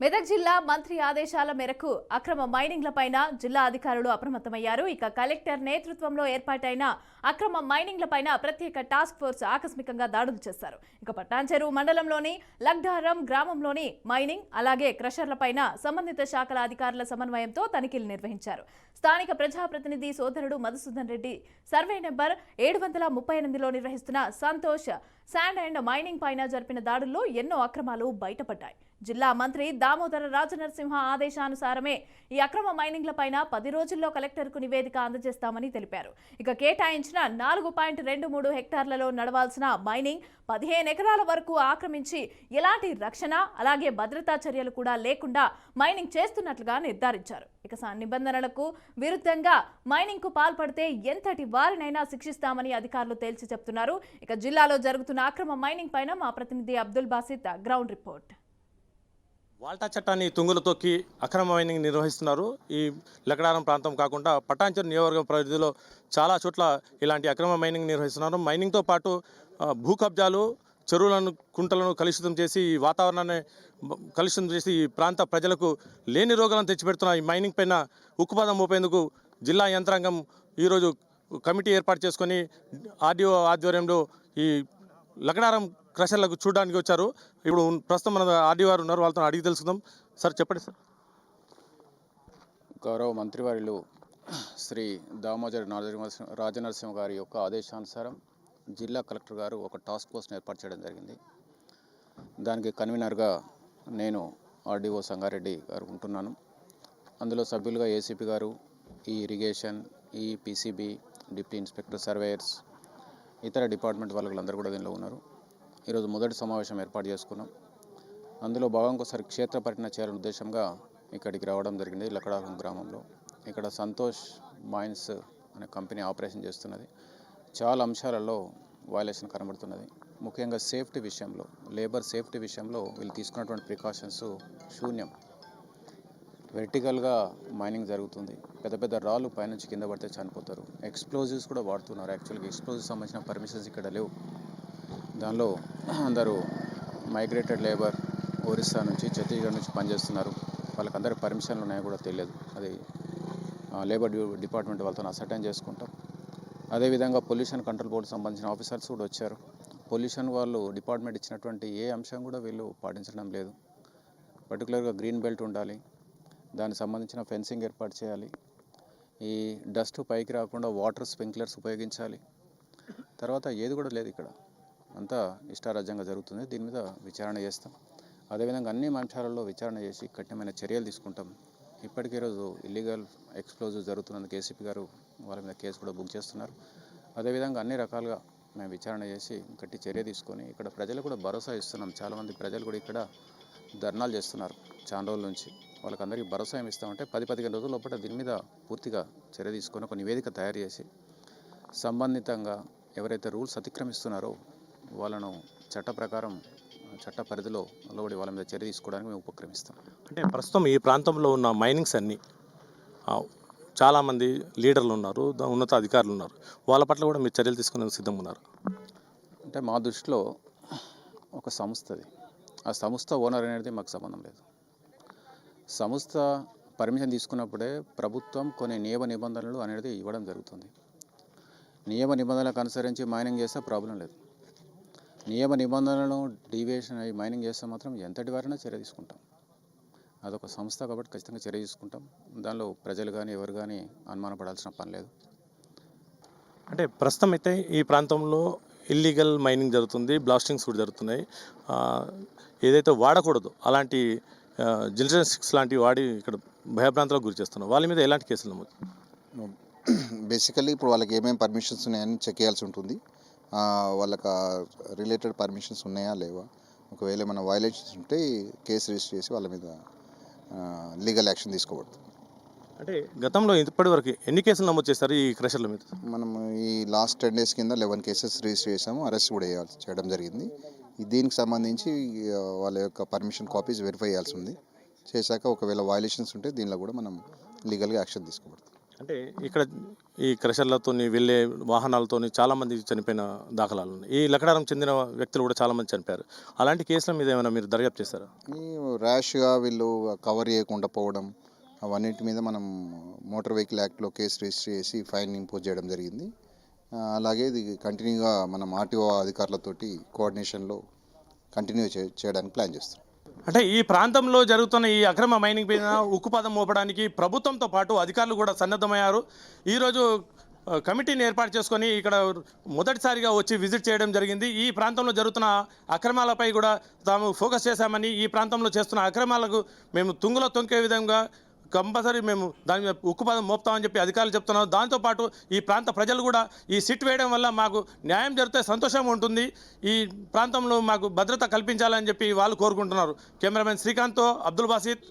మెదక్ జిల్లా మంత్రి ఆదేశాల మేరకు అక్రమ మైనింగ్లపైన జిల్లా అధికారులు అప్రమత్తమయ్యారు. ఇక కలెక్టర్ నేతృత్వంలో ఏర్పాటైన అక్రమ మైనింగ్లపైన ప్రత్యేక టాస్క్ ఫోర్స్ ఆకస్మికంగా దాడులు చేశారు. ఇక పట్టాంచెరు మండలంలోని లగ్డారం గ్రామంలోని మైనింగ్ అలాగే క్రషర్లపైన సంబంధిత శాఖల అధికారుల సమన్వయంతో తనిఖీలు నిర్వహించారు. స్థానిక ప్రజాప్రతినిధి సోదరుడు మధుసూదన్ రెడ్డి సర్వే నెంబర్ 738లో నిర్వహిస్తున్న సంతోష్ శాండ్ అండ్ మైనింగ్ పైన జరిపిన దాడుల్లో ఎన్నో అక్రమాలు బయటపడ్డాయి. జిల్లా మంత్రి దామోదర రాజనరసింహ ఆదేశానుసారమే ఈ అక్రమ మైనింగ్లపైన 10 రోజుల్లో కలెక్టర్కు నివేదిక అందజేస్తామని తెలిపారు. ఇక కేటాయించిన 4.23 హెక్టార్లలో నడవాల్సిన మైనింగ్ 15 ఎకరాల వరకు ఆక్రమించి ఎలాంటి రక్షణ అలాగే భద్రతా చర్యలు కూడా లేకుండా మైనింగ్ చేస్తున్నట్లుగా నిర్ధారించారు. ఇక నిబంధనలకు విరుద్ధంగా మైనింగ్ కు పాల్పడితే ఎంతటి వారినైనా శిక్షిస్తామని అధికారులు తేల్చి చెప్తున్నారు. ఇక జిల్లాలో జరుగుతున్న అక్రమ మైనింగ్ పైన మా ప్రతినిధి అబ్దుల్ బాసిత్ గ్రౌండ్ రిపోర్ట్. వాల్టా చట్టాన్ని తుంగులు తొక్కి అక్రమ మైనింగ్ నిర్వహిస్తున్నారు. ఈ లకడారం ప్రాంతం కాకుండా పటాన్చెరు నియోజకవర్గం పరిధిలో చాలా చోట్ల ఇలాంటి అక్రమ మైనింగ్ నిర్వహిస్తున్నారు. మైనింగ్తో పాటు భూ కబ్జాలు, చెరువులను, కుంటలను కలుషితం చేసి ఈ వాతావరణాన్ని కలుషితం చేసి ఈ ప్రాంత ప్రజలకు లేని రోగాలను తెచ్చిపెడుతున్న ఈ మైనింగ్ పైన ఉక్కుపాదం మోపేందుకు జిల్లా యంత్రాంగం ఈరోజు కమిటీ ఏర్పాటు చేసుకొని ఆర్డీఓ ఆధ్వర్యంలో ఈ లకడారం క్రషర్లకు చూడడానికి వచ్చారు. ఇప్పుడు ప్రస్తుతం మన ఆర్డీఓ గారు ఉన్నారు, వాళ్ళతో అడిగి తెలుసుకుందాం. సార్ చెప్పండి సార్. గౌరవ మంత్రివర్యులు శ్రీ దామోదర రాజనరసింహ గారి యొక్క ఆదేశానుసారం జిల్లా కలెక్టర్ గారు ఒక టాస్క్ ఫోర్స్ని ఏర్పాటు చేయడం జరిగింది. దానికి కన్వీనర్గా నేను ఆర్డీఓ సంగారెడ్డి గారు ఉంటున్నాను. అందులో సభ్యులుగా ఏసీపీ గారు, ఈ ఇరిగేషన్, ఈ పీసీబీ, డిప్యూటీ ఇన్స్పెక్టర్ సర్వేయర్స్, ఇతర డిపార్ట్మెంట్ వాళ్ళందరూ కూడా దీనిలో ఉన్నారు. ఈరోజు మొదటి సమావేశం ఏర్పాటు చేసుకున్నాం. అందులో భాగంగా ఒకసారి క్షేత్ర పర్యటన చేయాలనే ఉద్దేశంగా ఇక్కడికి రావడం జరిగింది. లకడారం గ్రామంలో ఇక్కడ సంతోష్ మైన్స్ అనే కంపెనీ ఆపరేషన్ చేస్తున్నది. చాలా అంశాలలో వయలేషన్ కనబడుతున్నది. ముఖ్యంగా సేఫ్టీ విషయంలో, లేబర్ సేఫ్టీ విషయంలో వీళ్ళు తీసుకున్నటువంటి ప్రికాషన్స్ శూన్యం. వెర్టికల్గా మైనింగ్ జరుగుతుంది. పెద్ద పెద్ద రాళ్ళు పైనుంచి కింద పడితే చనిపోతారు. ఎక్స్ప్లోజివ్స్ కూడా వాడుతున్నారు. యాక్చువల్గా ఎక్స్ప్లోజివ్స్ సంబంధించిన పర్మిషన్స్ ఇక్కడ లేవు. దానిలో అందరూ మైగ్రేటెడ్ లేబర్ ఒరిస్సా నుంచి, ఛత్తీస్గఢ్ నుంచి పనిచేస్తున్నారు. వాళ్ళకందరి పర్మిషన్లు ఉన్నాయో కూడా తెలియదు. అది లేబర్ డిపార్ట్మెంట్ వాళ్ళతో అసర్టైన్ చేసుకుంటాం. అదేవిధంగా పొల్యూషన్ కంట్రోల్ బోర్డు సంబంధించిన ఆఫీసర్స్ కూడా వచ్చారు. పొల్యూషన్ వాళ్ళు డిపార్ట్మెంట్ ఇచ్చినటువంటి ఏ అంశం కూడా వీళ్ళు పాటించడం లేదు. పర్టికులర్గా గ్రీన్ బెల్ట్ ఉండాలి, దానికి సంబంధించిన ఫెన్సింగ్ ఏర్పాటు చేయాలి, ఈ డస్ట్ పైకి రాకుండా వాటర్ స్ప్రింక్లర్స్ ఉపయోగించాలి. తర్వాత ఏది కూడా లేదు. ఇక్కడ అంతా ఇష్టారాజ్యంగా జరుగుతుంది. దీని మీద విచారణ చేస్తాం. అదేవిధంగా అన్ని అంశాలలో విచారణ చేసి కఠినమైన చర్యలు తీసుకుంటాం. ఇప్పటికే రోజు ఇల్లీగల్ ఎక్స్ప్లోజివ్ జరుగుతున్నందుకు ఏసీపీ గారు వాళ్ళ మీద కేసు కూడా బుక్ చేస్తున్నారు. అదేవిధంగా అన్ని రకాలుగా మేము విచారణ చేసి గట్టి చర్య తీసుకొని ఇక్కడ ప్రజలు కూడా భరోసా ఇస్తున్నాం. చాలామంది ప్రజలు కూడా ఇక్కడ ధర్నాలు చేస్తున్నారు చాలా రోజుల నుంచి. వాళ్ళకందరికీ భరోసా ఏమి ఇస్తామంటే 10-15 రోజుల లోపల దీని మీద పూర్తిగా చర్య తీసుకొని ఒక నివేదిక తయారు చేసి సంబంధితంగా ఎవరైతే రూల్స్ అతిక్రమిస్తున్నారో వాళ్ళను చట్ట ప్రకారం చట్ట పరిధిలో లోబడి వాళ్ళ మీద చర్య తీసుకోవడానికి మేము ఉపక్రమిస్తాం. అంటే ప్రస్తుతం ఈ ప్రాంతంలో ఉన్న మైనింగ్స్ అన్నీ చాలామంది లీడర్లు ఉన్నారు, ఉన్నత అధికారులు ఉన్నారు. వాళ్ళ పట్ల కూడా మీరు చర్యలు తీసుకునే సిద్ధంగా ఉన్నారు. అంటే మా దృష్టిలో ఒక సంస్థది, ఆ సంస్థ ఓనర్ అనేది మాకు సంబంధం లేదు. సంస్థ పర్మిషన్ తీసుకున్నప్పుడే ప్రభుత్వం కొన్ని నియమ నిబంధనలు అనేది ఇవ్వడం జరుగుతుంది. నియమ నిబంధనలకు అనుసరించి మైనింగ్ చేస్తే ప్రాబ్లం లేదు. నియమ నిబంధనలను డీవియేషన్ అయ్యి మైనింగ్ చేస్తే మాత్రం ఎంతటి వారైనా చర్య తీసుకుంటాం. అదొక సంస్థ కాబట్టి ఖచ్చితంగా చర్య తీసుకుంటాం. దానిలో ప్రజలు కానీ ఎవరు కానీ అనుమానపడాల్సిన పని లేదు. అంటే ప్రస్తుతం అయితే ఈ ప్రాంతంలో ఇల్లీగల్ మైనింగ్ జరుగుతుంది, బ్లాస్టింగ్స్ కూడా జరుగుతున్నాయి. ఏదైతే వాడకూడదు అలాంటి జిల్జెన్సిక్స్ లాంటివి వాడి ఇక్కడ భయభ్రాంతులకు గురి చేస్తున్నారు. వాళ్ళ మీద ఎలాంటి కేసులు నమోదు? బేసికల్లీ ఇప్పుడు వాళ్ళకి ఏమేమి పర్మిషన్స్ ఉన్నాయని చెక్ చేయాల్సి ఉంటుంది. వాళ్ళకి రిలేటెడ్ పర్మిషన్స్ ఉన్నాయా లేవా, ఒకవేళ ఏమైనా వయలేషన్స్ ఉంటే కేసు రిజిస్టర్ చేసి వాళ్ళ మీద లీగల్ యాక్షన్ తీసుకోబడుతుంది. అంటే గతంలో ఇప్పటి వరకు ఎన్ని కేసులు నమోదు చేస్తారు ఈ క్రషర్ల మీద? మనం ఈ లాస్ట్ 10 days కింద 11 కేసెస్ రిజిస్టర్ చేసాము, అరెస్ట్ కూడా చేయడం జరిగింది. దీనికి సంబంధించి వాళ్ళ యొక్క పర్మిషన్ కాపీస్ వెరిఫై చేయాల్సి ఉంది. చేశాక ఒకవేళ వయలేషన్స్ ఉంటే దీనిలో కూడా మనం లీగల్గా యాక్షన్ తీసుకోబడుతుంది. అంటే ఇక్కడ ఈ క్రషర్లతో వెళ్ళే వాహనాలతో చాలామంది చనిపోయిన దాఖలాలు ఉన్నాయి. ఈ లకడారం చెందిన వ్యక్తులు కూడా చాలామంది చనిపోయారు. అలాంటి కేసుల మీద ఏమైనా మీరు దర్యాప్తు చేస్తారా? ఈ ర్యాష్గా వీళ్ళు కవర్ చేయకుండా పోవడం అవన్నిటి మీద మనం మోటార్ వెహికల్ యాక్ట్లో కేసు రిజిస్టర్ చేసి ఫైన్ ఇంపోజ్ చేయడం జరిగింది. అలాగే ఇది కంటిన్యూగా మనం ఆర్టీఓ అధికారులతోటి కోఆర్డినేషన్లో కంటిన్యూ చేయడానికి ప్లాన్ చేస్తున్నాం. అంటే ఈ ప్రాంతంలో జరుగుతున్న ఈ అక్రమ మైనింగ్ పైన ఉక్కుపాదం మోపడానికి ప్రభుత్వంతో పాటు అధికారులు కూడా సన్నద్ధమయ్యారు. ఈరోజు కమిటీని ఏర్పాటు చేసుకొని ఇక్కడ మొదటిసారిగా వచ్చి విజిట్ చేయడం జరిగింది. ఈ ప్రాంతంలో జరుగుతున్న అక్రమాలపై కూడా తాము ఫోకస్ చేశామని, ఈ ప్రాంతంలో చేస్తున్న అక్రమాలకు మేము తుంగలో తొంకే విధంగా కంపల్సరీ మేము దాని మీద ఉక్కుపాదం మోపుతామని చెప్పి అధికారులు చెప్తున్నారు. దాంతోపాటు ఈ ప్రాంత ప్రజలు కూడా ఈ సిట్ వేయడం వల్ల మాకు న్యాయం జరిగితే సంతోషంగా ఉంటుంది, ఈ ప్రాంతంలో మాకు భద్రత కల్పించాలని చెప్పి వాళ్ళు కోరుకుంటున్నారు. కెమెరామెన్ శ్రీకాంత్తో అబ్దుల్ బాసిత్,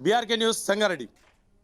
బీఆర్కే న్యూస్, సంగారెడ్డి.